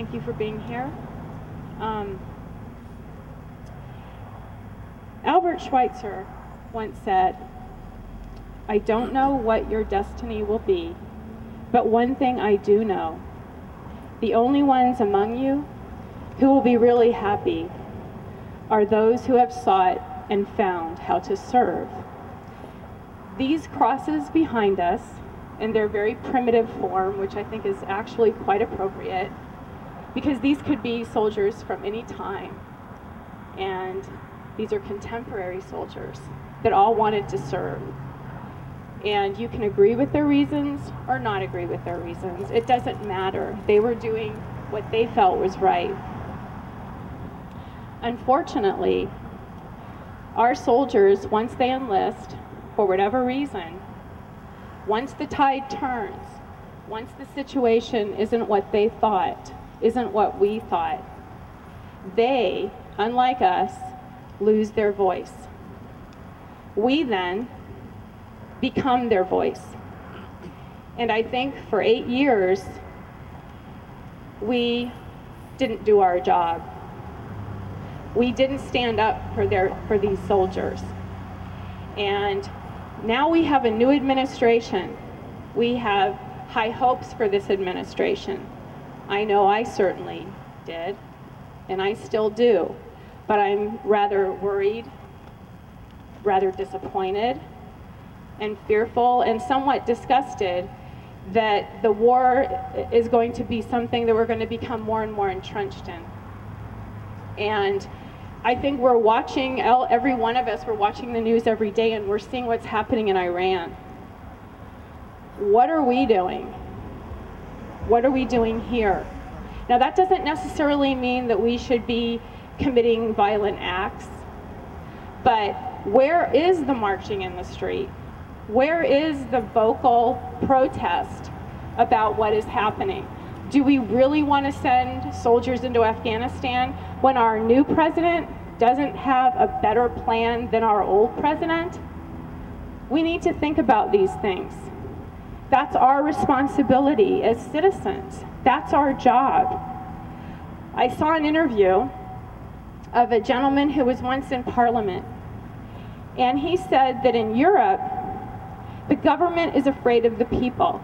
Thank you for being here. Albert Schweitzer once said, "I don't know what your destiny will be, but one thing I do know. The only ones among you who will be really happy are those who have sought and found how to serve." These crosses behind us, in their very primitive form, which I think is actually quite appropriate, because these could be soldiers from any time, and these are contemporary soldiers that all wanted to serve. And you can agree with their reasons or not agree with their reasons. It doesn't matter. They were doing what they felt was right. Unfortunately, our soldiers, once they enlist, for whatever reason, once the tide turns, once the situation isn't what they thought, isn't what we thought, they, unlike us, lose their voice. We then become their voice. And I think for 8 years, we didn't do our job. We didn't stand up for these soldiers. And now we have a new administration. We have high hopes for this administration. I know I certainly did, and I still do. But I'm rather worried, rather disappointed, and fearful, and somewhat disgusted that the war is going to be something that we're going to become more and more entrenched in. And I think we're watching, every one of us, we're watching the news every day, and we're seeing what's happening in Iran. What are we doing? What are we doing here? Now, that doesn't necessarily mean that we should be committing violent acts, but where is the marching in the street? Where is the vocal protest about what is happening? Do we really want to send soldiers into Afghanistan when our new president doesn't have a better plan than our old president? We need to think about these things. That's our responsibility as citizens. That's our job. I saw an interview of a gentleman who was once in Parliament, and he said that in Europe, the government is afraid of the people.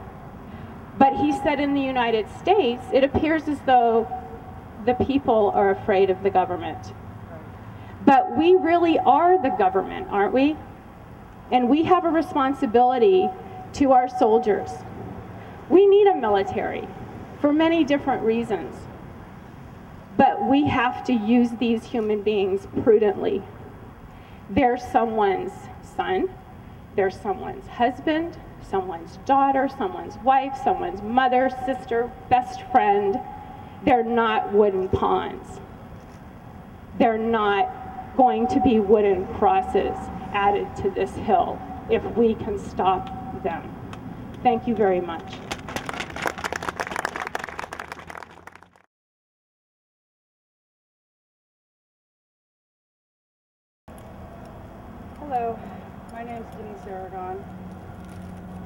But he said in the United States, it appears as though the people are afraid of the government. But we really are the government, aren't we? And we have a responsibility to our soldiers. We need a military for many different reasons. But we have to use these human beings prudently. They're someone's son, they're someone's husband, someone's daughter, someone's wife, someone's mother, sister, best friend. They're not wooden pawns. They're not going to be wooden crosses added to this hill if we can stop them. Thank you very much. Hello, my name is Denise Aragon,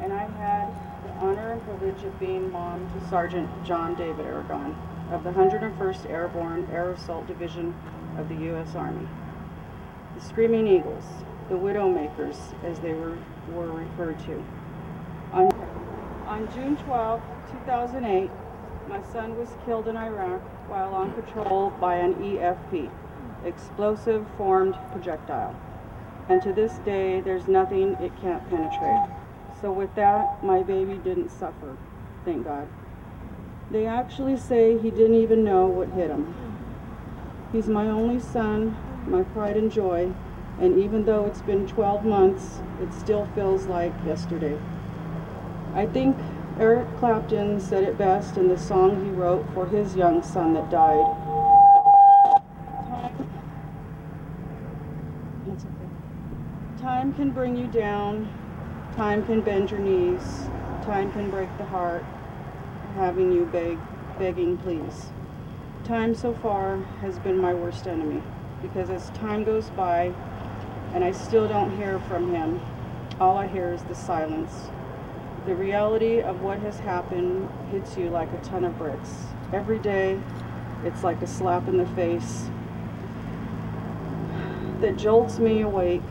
and I had the honor and privilege of being mom to Sergeant John David Aragon of the 101st Airborne Air Assault Division of the U.S. Army. The Screaming Eagles, the Widowmakers, as they were referred to. On June 12, 2008, my son was killed in Iraq while on patrol by an EFP, explosive formed projectile. And to this day, there's nothing it can't penetrate. So with that, my baby didn't suffer, thank God. They actually say he didn't even know what hit him. He's my only son, my pride and joy, and even though it's been 12 months, it still feels like yesterday. I think Eric Clapton said it best in the song he wrote for his young son that died. Time can bring you down, time can bend your knees, time can break the heart, having you begging please. Time so far has been my worst enemy, because as time goes by and I still don't hear from him, all I hear is the silence. The reality of what has happened hits you like a ton of bricks. Every day It's like a slap in the face that jolts me awake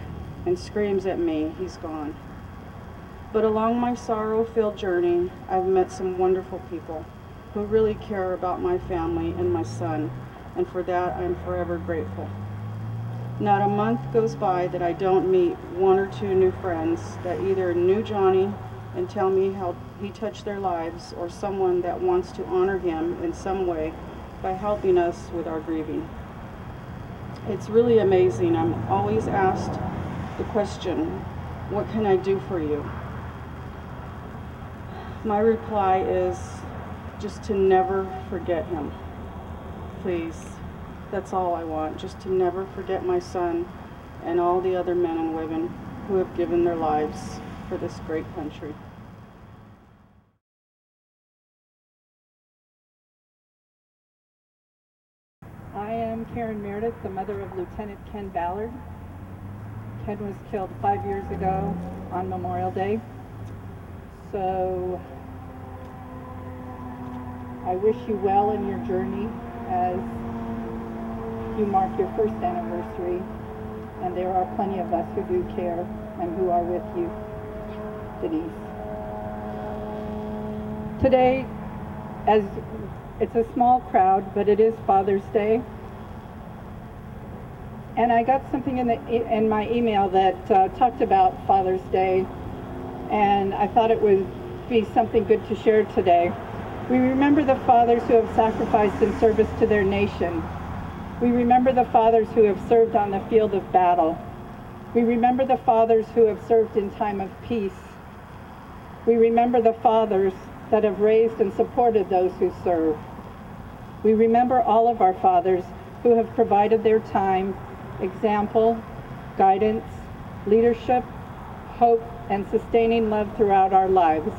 and screams at me, he's gone. But along my sorrow-filled journey, I've met some wonderful people who really care about my family and my son, and for that I'm forever grateful. Not a month goes by that I don't meet one or two new friends that either knew Johnny and tell me how he touched their lives, or someone that wants to honor him in some way by helping us with our grieving. It's really amazing. I'm always asked the question, what can I do for you? My reply is just to never forget him. Please, that's all I want, just to never forget my son and all the other men and women who have given their lives for this great country. I am Karen Meredith, the mother of Lieutenant Ken Ballard. Ken was killed 5 years ago on Memorial Day. So I wish you well in your journey as you mark your first anniversary. And there are plenty of us who do care and who are with you, Denise. Today, as it's a small crowd, but it is Father's Day. And I got something in my email that talked about Father's Day, and I thought it would be something good to share today. We remember the fathers who have sacrificed in service to their nation. We remember the fathers who have served on the field of battle. We remember the fathers who have served in time of peace. We remember the fathers that have raised and supported those who serve. We remember all of our fathers who have provided their time, example, guidance, leadership, hope, and sustaining love throughout our lives.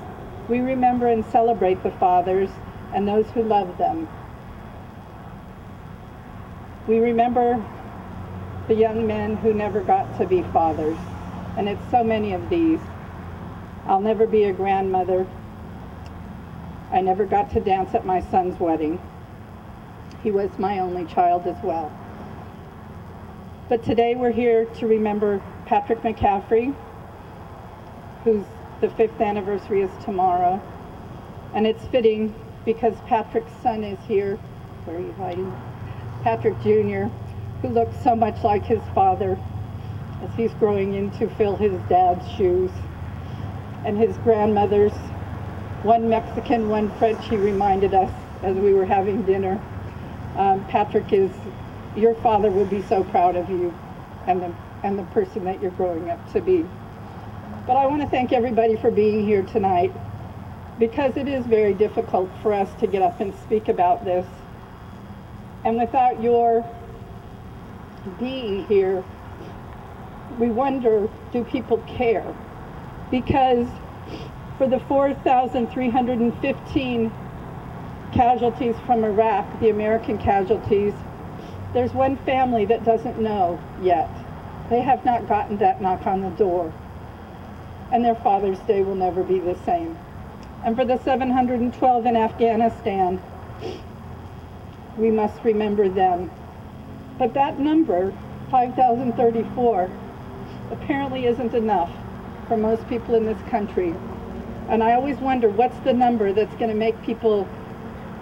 We remember and celebrate the fathers and those who love them. We remember the young men who never got to be fathers, and it's so many of these. I'll never be a grandmother. I never got to dance at my son's wedding. He was my only child as well. But today we're here to remember Patrick McCaffrey, whose the 5th anniversary is tomorrow. And it's fitting because Patrick's son is here. Where are you hiding? Patrick Jr., who looks so much like his father as he's growing in to fill his dad's shoes. And his grandmothers, one Mexican, one French, he reminded us as we were having dinner. Patrick, your father would be so proud of you and the person that you're growing up to be. But I want to thank everybody for being here tonight, because it is very difficult for us to get up and speak about this. And without your being here, we wonder, do people care? Because for the 4,315 casualties from Iraq, the American casualties, there's one family that doesn't know yet. They have not gotten that knock on the door. And their Father's Day will never be the same. And for the 712 in Afghanistan, we must remember them. But that number, 5,034, apparently isn't enough for most people in this country. And I always wonder, what's the number that's going to make people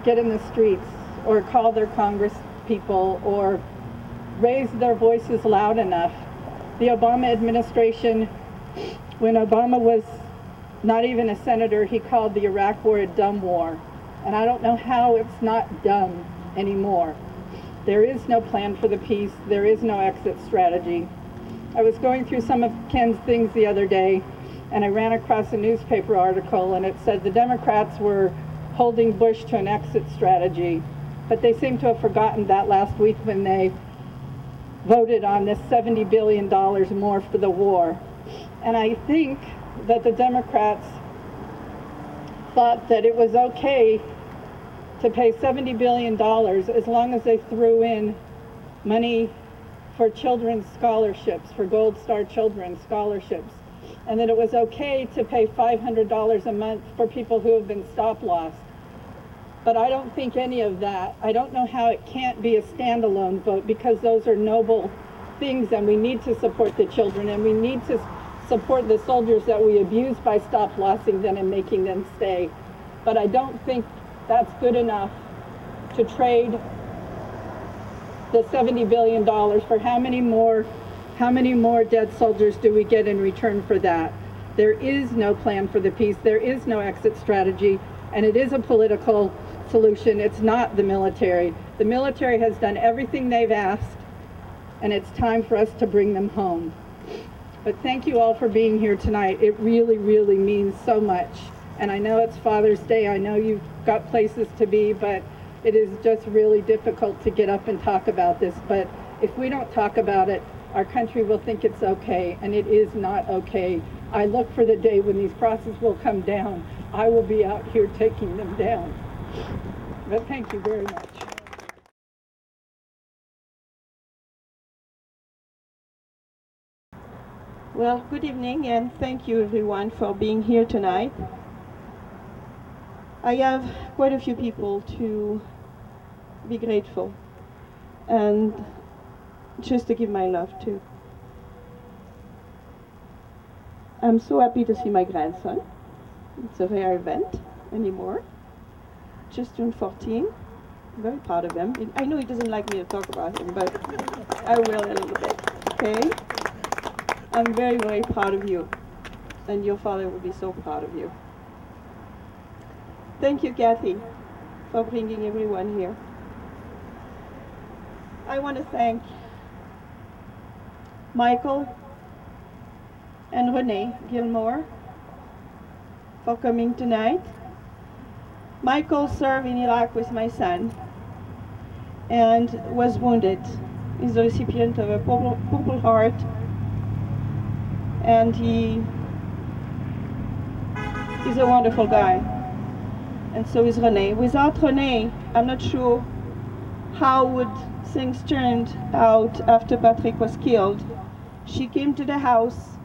get in the streets or call their Congress people or raise their voices loud enough? The Obama administration, when Obama was not even a senator, he called the Iraq war a dumb war. And I don't know how it's not dumb anymore. There is no plan for the peace. There is no exit strategy. I was going through some of Ken's things the other day, and I ran across a newspaper article, and it said the Democrats were holding Bush to an exit strategy. But they seem to have forgotten that last week when they voted on this $70 billion more for the war. And I think that the Democrats thought that it was okay to pay $70 billion as long as they threw in money for children's scholarships, for Gold Star children's scholarships, and that it was okay to pay $500 a month for people who have been stop-lossed. But I don't think any of that, I don't know how it can't be a standalone vote, because those are noble things, and we need to support the children, and we need to support the soldiers that we abuse by stop lossing them and making them stay. But I don't think that's good enough to trade the $70 billion for how many more dead soldiers do we get in return for that? There is no plan for the peace. There is no exit strategy, and it is a political solution. It's not the military. The military has done everything they've asked, and it's time for us to bring them home. But thank you all for being here tonight. It really, really means so much. And I know it's Father's Day. I know you've got places to be, but it is just really difficult to get up and talk about this. But if we don't talk about it, our country will think it's okay, and it is not okay. I look for the day when these crosses will come down. I will be out here taking them down. But thank you very much. Well, good evening, and thank you everyone for being here tonight. I have quite a few people to be grateful and just to give my love to. I'm so happy to see my grandson. It's a rare event anymore. Just turned 14. I'm very proud of him. I know he doesn't like me to talk about him, but I will a little bit, okay? I'm very, very proud of you, and your father will be so proud of you. Thank you, Kathy, for bringing everyone here. I want to thank Michael and Renee Gilmore for coming tonight. Michael served in Iraq with my son and was wounded. He's the recipient of a Purple Heart, and he's a wonderful guy, and so is Renee. Without Renee, I'm not sure how would things turned out after Patrick was killed. She came to the house,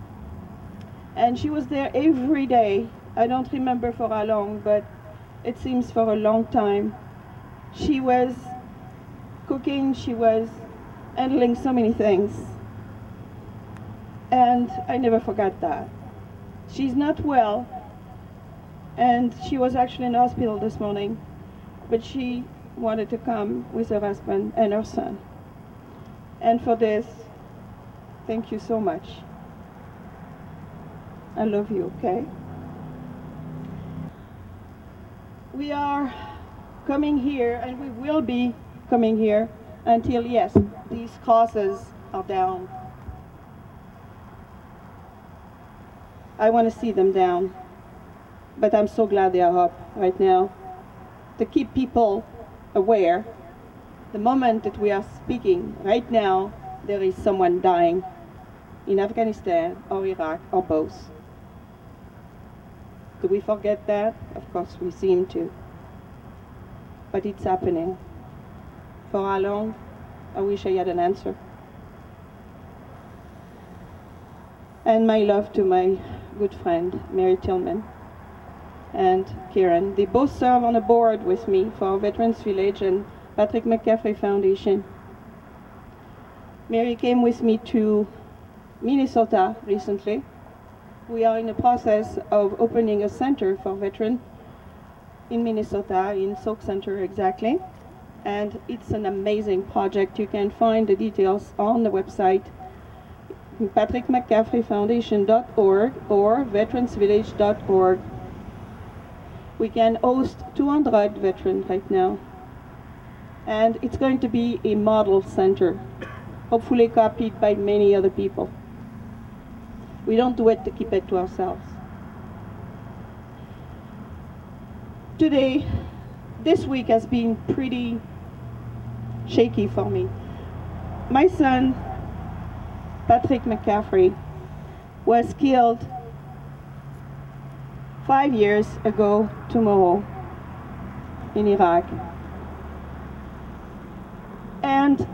and she was there every day. I don't remember for how long, but it seems for a long time. She was cooking, she was handling so many things. And I never forgot that. She's not well, and she was actually in the hospital this morning, but she wanted to come with her husband and her son. And for this, thank you so much. I love you, okay? We are coming here, and we will be coming here until, yes, these crosses are down. I want to see them down, but I'm so glad they are up right now to keep people aware. The moment that we are speaking right now, there is someone dying in Afghanistan or Iraq or both. Do we forget that? Of course we seem to. But it's happening. For how long? I wish I had an answer. And my love to my good friend, Mary Tillman and Karen. They both serve on a board with me for Veterans Village and Patrick McCaffrey Foundation. Mary came with me to Minnesota recently. We are in the process of opening a center for veterans in Minnesota, in Sauk Center exactly. And it's an amazing project. You can find the details on the website, patrickmccaffreyfoundation.org or veteransvillage.org. We can host 200 veterans right now. And it's going to be a model center, hopefully copied by many other people. We don't do it to keep it to ourselves. Today, this week has been pretty shaky for me. My son, Patrick McCaffrey, was killed 5 years ago tomorrow in Iraq. And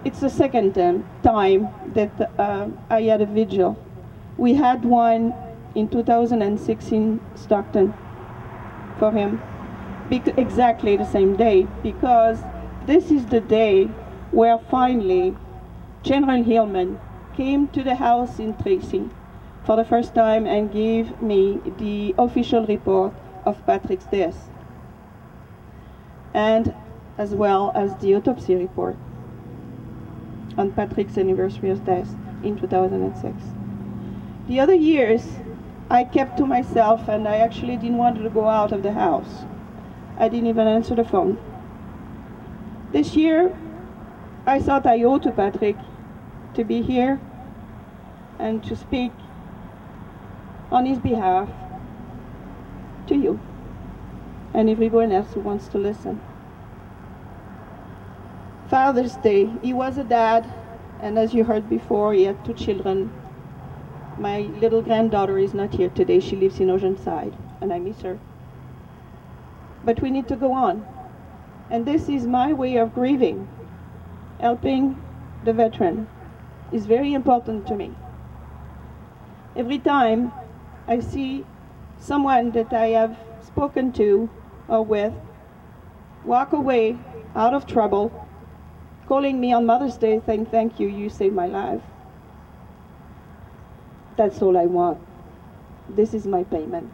it's the second time that I had a vigil. We had one in 2006 in Stockton for him. exactly the same day, because this is the day where finally General Hillman came to the house in Tracy for the first time and gave me the official report of Patrick's death, and as well as the autopsy report on Patrick's anniversary of death in 2006. The other years, I kept to myself, and I actually didn't want to go out of the house. I didn't even answer the phone. This year, I thought I owed to Patrick to be here and to speak on his behalf to you and everyone else who wants to listen. Father's Day, he was a dad, and as you heard before, he had 2 children. My little granddaughter is not here today. She lives in Oceanside, and I miss her. But we need to go on. And this is my way of grieving. Helping the veteran is very important to me. Every time I see someone that I have spoken to or with walk away out of trouble, calling me on Mother's Day saying, "Thank you, you saved my life," that's all I want. This is my payment.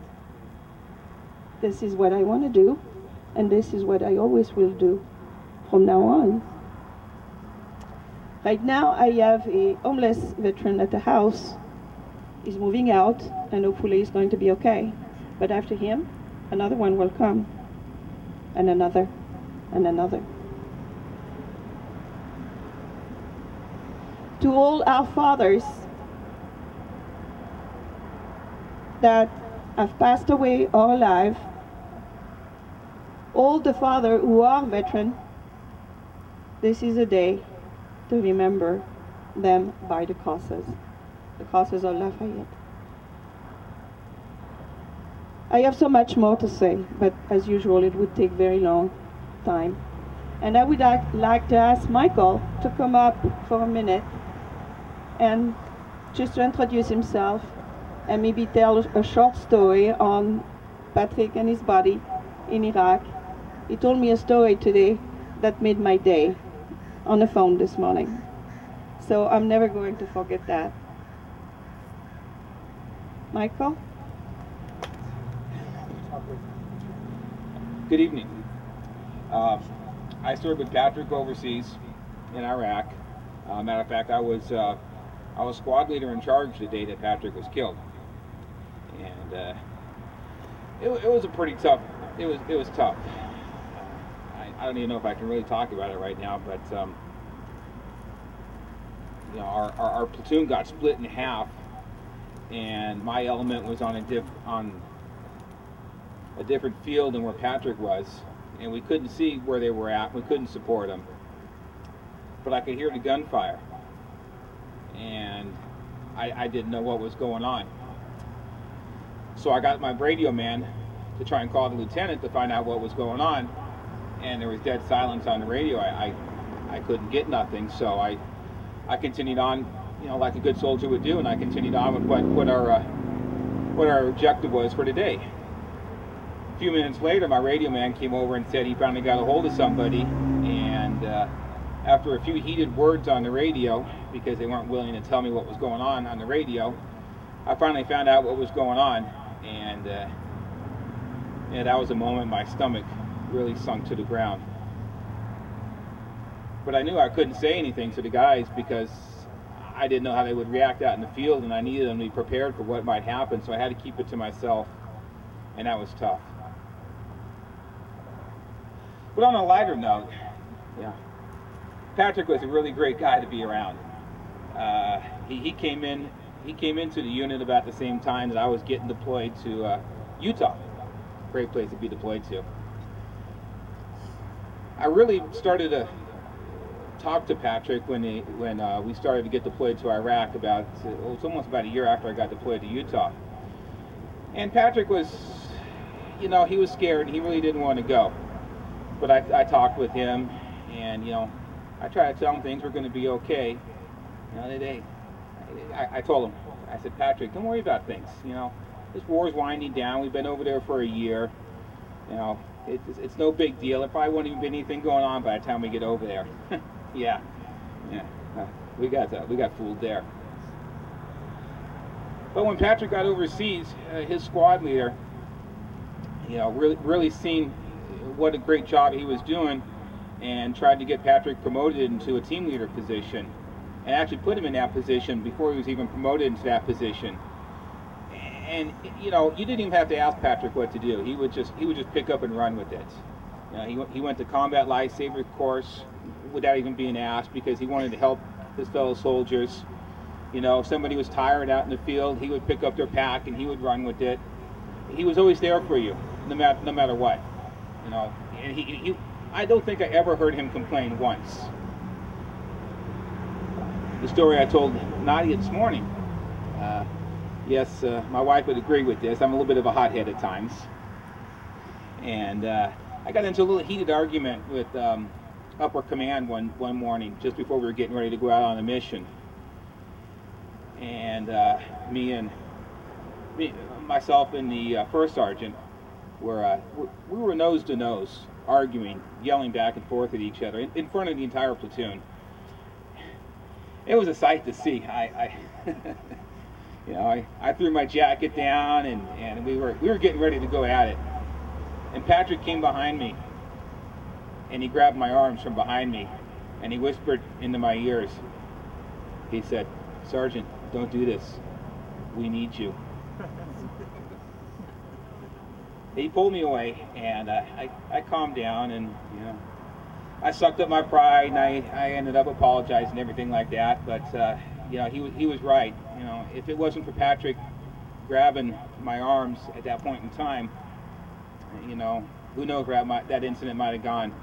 This is what I want to do, and this is what I always will do from now on. Right now, I have a homeless veteran at the house. He's moving out, and hopefully he's going to be okay. But after him, another one will come, and another, and another. To all our fathers that have passed away or alive, all the fathers who are veterans, this is a day to remember them by the crosses of Lafayette. I have so much more to say, but as usual, it would take very long time. And I would like to ask Michael to come up for a minute and just to introduce himself and maybe tell a short story on Patrick and his body in Iraq. He told me a story today that made my day on the phone this morning. So I'm never going to forget that. Michael? Good evening. I served with Patrick overseas in Iraq. Matter of fact, I was squad leader in charge the day that Patrick was killed, and it was a pretty tough. It was tough. I don't even know if I can really talk about it right now, but you know, our platoon got split in half, and my element was on a different field than where Patrick was, and we couldn't see where they were at. We couldn't support them, but I could hear the gunfire, and I didn't know what was going on. So I got my radio man to try and call the lieutenant to find out what was going on, and there was dead silence on the radio. I couldn't get nothing, so I continued on, you know, like a good soldier would do, and I continued on with what our objective was for today. A few minutes later, my radio man came over and said he finally got a hold of somebody, and after a few heated words on the radio, because they weren't willing to tell me what was going on the radio, I finally found out what was going on, and yeah, that was a moment my stomach really sunk to the ground. But I knew I couldn't say anything to the guys because I didn't know how they would react out in the field, and I needed them to be prepared for what might happen, so I had to keep it to myself, and that was tough. But on a lighter note, yeah, Patrick was a really great guy to be around. He came into the unit about the same time that I was getting deployed to Utah. Great place to be deployed to. I really started to talk to Patrick when we started to get deployed to Iraq it was almost about a year after I got deployed to Utah. And Patrick was, you know, he was scared and he really didn't want to go. But I talked with him, and, you know, I tried to tell him things were going to be okay. You know, I told him, I said, Patrick, don't worry about things. You know, this war is winding down. We've been over there for a year. You know, it's no big deal. There probably won't even be anything going on by the time we get over there. Yeah, we got fooled there. But when Patrick got overseas, his squad leader, really seen what a great job he was doing, and tried to get Patrick promoted into a team leader position, and actually put him in that position before he was even promoted into that position. And you didn't even have to ask Patrick what to do. He would just pick up and run with it. He went to combat lifesaver course without even being asked, because he wanted to help his fellow soldiers. If somebody was tired out in the field, he would pick up their pack and he would run with it. He was always there for you, no matter what. And I don't think I ever heard him complain once. The story I told Nadia this morning. Yes, my wife would agree with this. I'm a little bit of a hothead at times. And I got into a little heated argument with upper command one morning, just before we were getting ready to go out on a mission. And myself and the first sergeant we were nose to nose, arguing, yelling back and forth at each other in front of the entire platoon. It was a sight to see. I threw my jacket down, and we were getting ready to go at it. And Patrick came behind me, and he grabbed my arms from behind me, and he whispered into my ears. He said, "Sergeant, don't do this. We need you." He pulled me away, and I calmed down, and I sucked up my pride, and I ended up apologizing and everything like that. But he was right. If it wasn't for Patrick grabbing my arms at that point in time, who knows where that incident might have gone.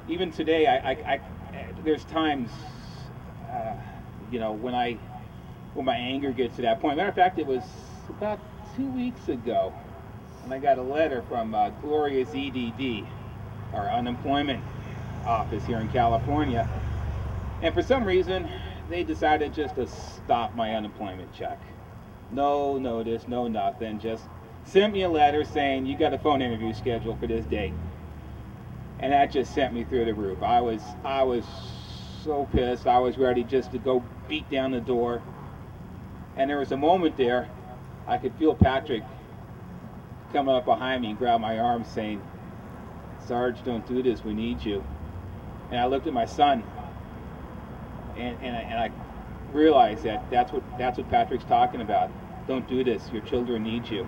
Even today, there's times, when my anger gets to that point. Matter of fact, it was about 2 weeks ago, and I got a letter from Gloria's EDD, our unemployment office here in California, and for some reason they decided just to stop my unemployment check. No notice, no nothing, just sent me a letter saying you got a phone interview scheduled for this date. And that just sent me through the roof. I was so pissed. I was ready just to go beat down the door. And there was a moment there, I could feel Patrick coming up behind me and grab my arm saying, "Sarge, don't do this, we need you." And I looked at my son, and I realized that's what Patrick's talking about. Don't do this, your children need you.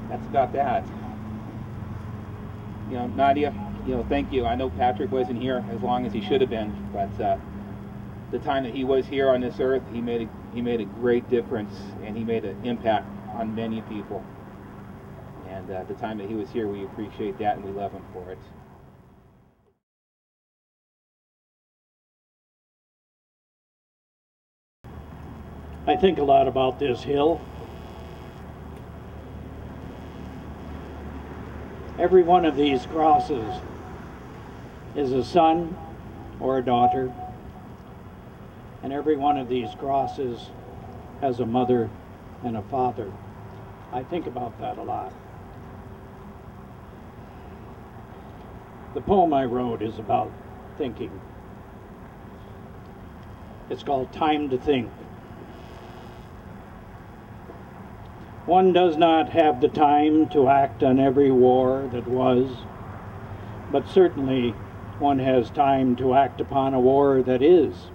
That's about that. Nadia, thank you. I know Patrick wasn't here as long as he should have been, but the time that he was here on this earth, he made a great difference, and he made an impact on many people. And the time that he was here, we appreciate that, and we love him for it. I think a lot about this hill. Every one of these crosses is a son or a daughter, and every one of these crosses has a mother and a father. I think about that a lot. The poem I wrote is about thinking. It's called Time to Think. One does not have the time to act on every war that was, but certainly one has time to act upon a war that is,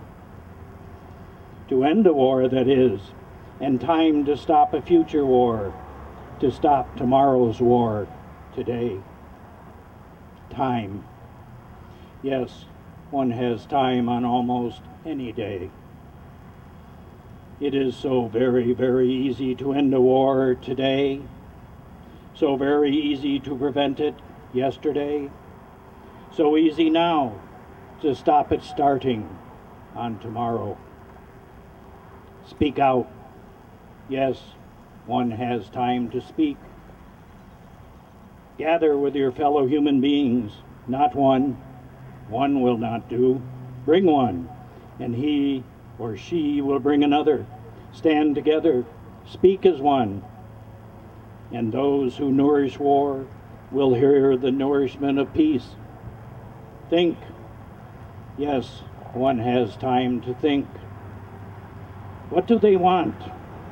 to end a war that is, and time to stop a future war, to stop tomorrow's war today. Time. Yes, one has time on almost any day. It is so very, very easy to end a war today, so very easy to prevent it yesterday, so easy now to stop it starting on tomorrow. Speak out. Yes, one has time to speak. Gather with your fellow human beings, not one. One will not do. Bring one, and he or she will bring another. Stand together, speak as one, and those who nourish war will hear the nourishment of peace. Think. Yes, one has time to think. What do they want?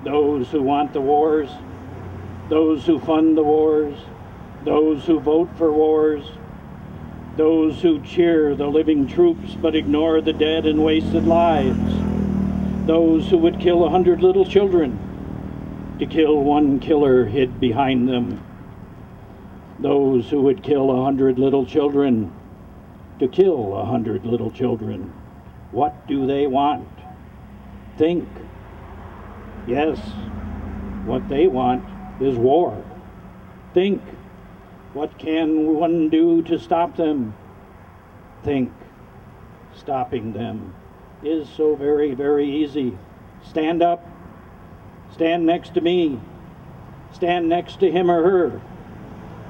Those who want the wars, those who fund the wars, those who vote for wars, those who cheer the living troops but ignore the dead and wasted lives, those who would kill 100 little children to kill one killer hid behind them, those who would kill 100 little children to kill 100 little children. What do they want? Think. Yes, what they want is war. Think. What can one do to stop them? Think. Stopping them is so very, very easy. Stand up. Stand next to me. Stand next to him or her.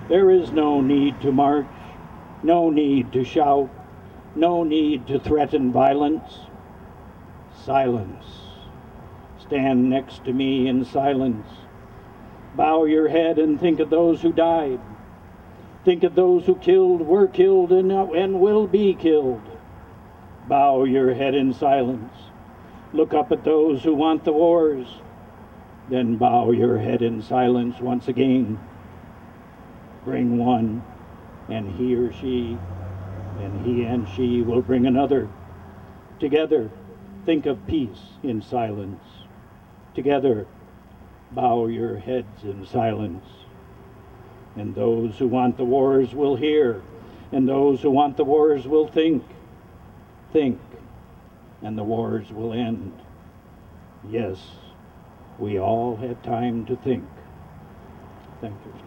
There is no need to march, no need to shout, no need to threaten violence. Silence. Stand next to me in silence. Bow your head and think of those who died. Think of those who were killed, and will be killed. Bow your head in silence. Look up at those who want the wars. Then bow your head in silence once again. Bring one, and he or she, and he and she will bring another. Together, think of peace in silence. Together, bow your heads in silence. And those who want the wars will hear, and those who want the wars will think. Think, and the wars will end. Yes, we all have time to think. Thank you.